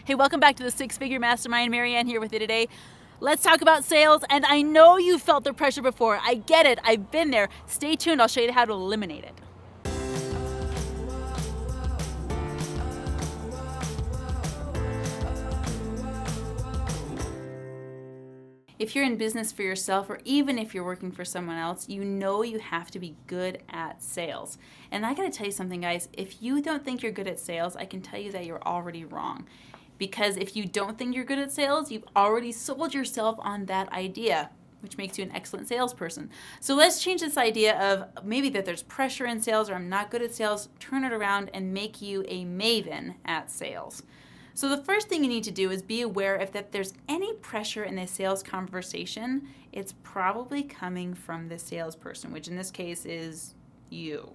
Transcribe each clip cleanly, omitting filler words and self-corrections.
Hey, welcome back to the Six Figure Mastermind. Marianne here with you today. Let's talk about sales. And I know you felt the pressure before. I get it. I've been there. Stay tuned. I'll show you how to eliminate it. If you're in business for yourself, or even if you're working for someone else, you know you have to be good at sales. And I gotta tell you something, guys, if you don't think you're good at sales, I can tell you that you're already wrong. Because if you don't think you're good at sales, you've already sold yourself on that idea, which makes you an excellent salesperson. So let's change this idea of maybe that there's pressure in sales or I'm not good at sales, turn it around and make you a maven at sales. So the first thing you need to do is be aware if that there's any pressure in the sales conversation, it's probably coming from the salesperson, which in this case is you,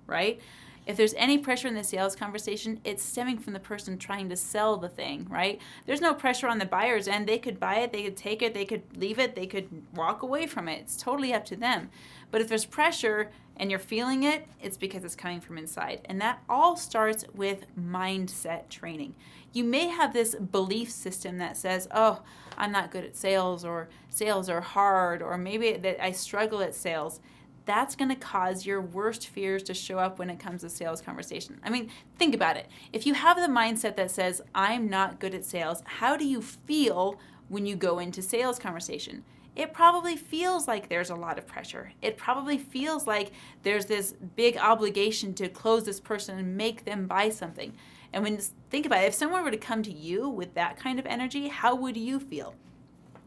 right? If there's any pressure in the sales conversation, it's stemming from the person trying to sell the thing, right? There's no pressure on the buyer's end. They could buy it, they could take it, they could leave it, they could walk away from it. It's totally up to them. But if there's pressure and you're feeling it, it's because it's coming from inside. And that all starts with mindset training. You may have this belief system that says, oh, I'm not good at sales, or sales are hard, or maybe that I struggle at sales. That's going to cause your worst fears to show up when it comes to sales conversation. I mean, think about it. If you have the mindset that says, I'm not good at sales, how do you feel when you go into sales conversation? It probably feels like there's a lot of pressure. It probably feels like there's this big obligation to close this person and make them buy something. And when think about it, if someone were to come to you with that kind of energy, how would you feel?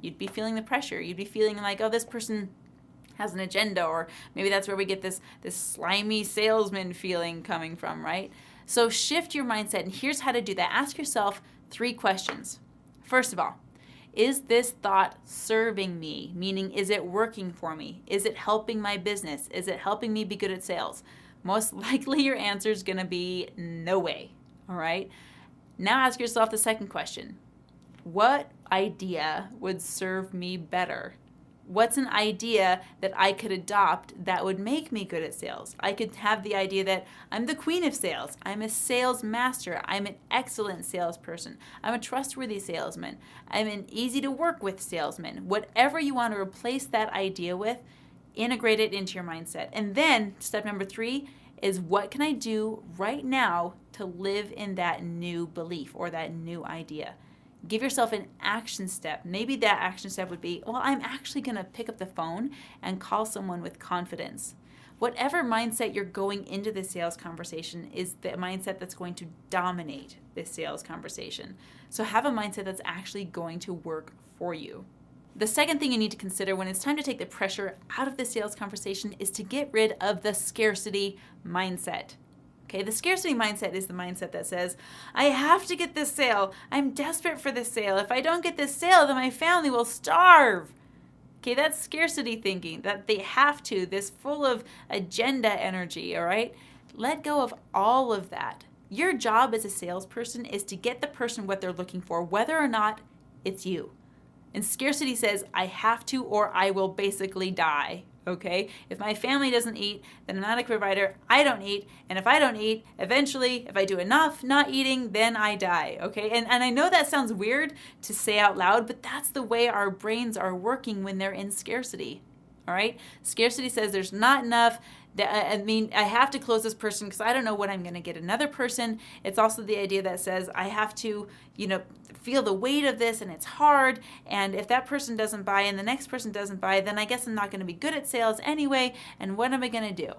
You'd be feeling the pressure. You'd be feeling like, oh, this person has an agenda, or maybe that's where we get this slimy salesman feeling coming from, right? So shift your mindset, and here's how to do that. Ask yourself 3 questions. First of all, is this thought serving me? Meaning, is it working for me? Is it helping my business? Is it helping me be good at sales? Most likely your answer is going to be no way, all right? Now ask yourself the second question. What idea would serve me better? What's an idea that I could adopt that would make me good at sales? I could have the idea that I'm the queen of sales. I'm a sales master. I'm an excellent salesperson. I'm a trustworthy salesman. I'm an easy to work with salesman. Whatever you want to replace that idea with, integrate it into your mindset. And then step number 3 is, what can I do right now to live in that new belief or that new idea? Give yourself an action step. Maybe that action step would be, well, I'm actually going to pick up the phone and call someone with confidence. Whatever mindset you're going into the sales conversation is the mindset that's going to dominate this sales conversation. So have a mindset that's actually going to work for you. The second thing you need to consider when it's time to take the pressure out of the sales conversation is to get rid of the scarcity mindset. Okay, the scarcity mindset is the mindset that says, I have to get this sale. I'm desperate for this sale. If I don't get this sale, then my family will starve. Okay, that's scarcity thinking, that they have to, this full of agenda energy, all right? Let go of all of that. Your job as a salesperson is to get the person what they're looking for, whether or not it's you. And scarcity says, I have to, or I will basically die. Okay? If my family doesn't eat, then I'm not a provider. I don't eat. And if I don't eat, eventually, if I do enough not eating, then I die. Okay? And I know that sounds weird to say out loud, but that's the way our brains are working when they're in scarcity. All right? Scarcity says there's not enough. I have to close this person because I don't know when I'm going to get another person. It's also the idea that says I have to, feel the weight of this and it's hard. And if that person doesn't buy and the next person doesn't buy, then I guess I'm not going to be good at sales anyway. And what am I going to do?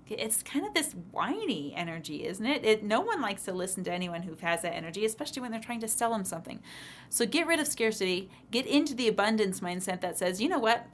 It's kind of this whiny energy, isn't it? No one likes to listen to anyone who has that energy, especially when they're trying to sell them something. So get rid of scarcity, get into the abundance mindset that says, you know what?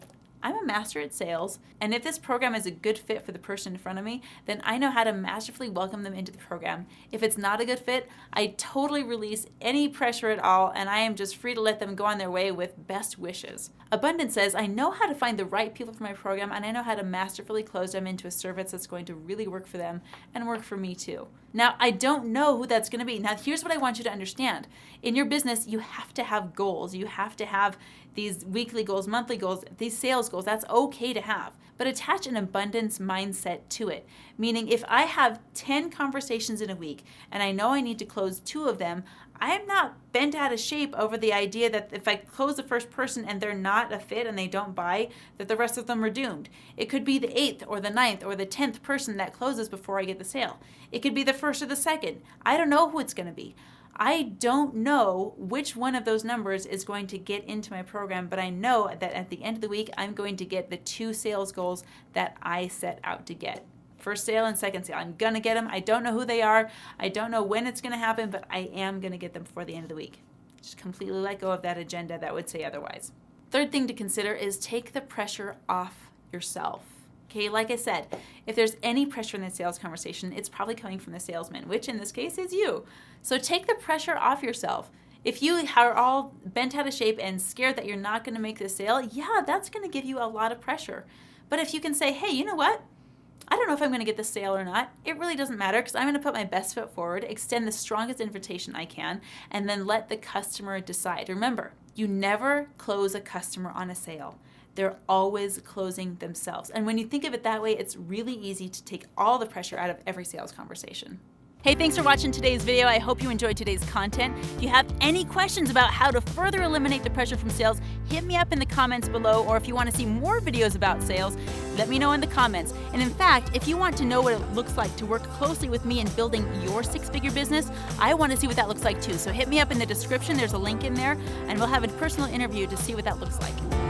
I'm a master at sales, and if this program is a good fit for the person in front of me, then I know how to masterfully welcome them into the program. If it's not a good fit, I totally release any pressure at all, and I am just free to let them go on their way with best wishes. Abundance says, I know how to find the right people for my program, and I know how to masterfully close them into a service that's going to really work for them and work for me too. Now, I don't know who that's going to be. Now, here's what I want you to understand. In your business, you have to have goals. You have to have these weekly goals, monthly goals, these sales goals. That's okay to have. But attach an abundance mindset to it. Meaning, if I have 10 conversations in a week and I know I need to close 2 of them, I'm not bent out of shape over the idea that if I close the first person and they're not a fit and they don't buy, that the rest of them are doomed. It could be the 8th or the 9th or the 10th person that closes before I get the sale. It could be the 1st or the 2nd. I don't know who it's going to be. I don't know which one of those numbers is going to get into my program, but I know that at the end of the week, I'm going to get the 2 sales goals that I set out to get. First sale and second sale. I'm going to get them. I don't know who they are. I don't know when it's going to happen, but I am going to get them before the end of the week. Just completely let go of that agenda that would say otherwise. Third thing to consider is take the pressure off yourself. Okay, like I said, if there's any pressure in the sales conversation, it's probably coming from the salesman, which in this case is you. So take the pressure off yourself. If you are all bent out of shape and scared that you're not going to make the sale, yeah, that's going to give you a lot of pressure. But if you can say, hey, you know what? I don't know if I'm going to get the sale or not. It really doesn't matter because I'm going to put my best foot forward, extend the strongest invitation I can, and then let the customer decide. Remember, you never close a customer on a sale. They're always closing themselves. And when you think of it that way, it's really easy to take all the pressure out of every sales conversation. Hey, thanks for watching today's video. I hope you enjoyed today's content. If you have any questions about how to further eliminate the pressure from sales, hit me up in the comments below, or if you want to see more videos about sales, let me know in the comments. And in fact, if you want to know what it looks like to work closely with me in building your 6-figure business, I want to see what that looks like too. So hit me up in the description. There's a link in there, and we'll have a personal interview to see what that looks like.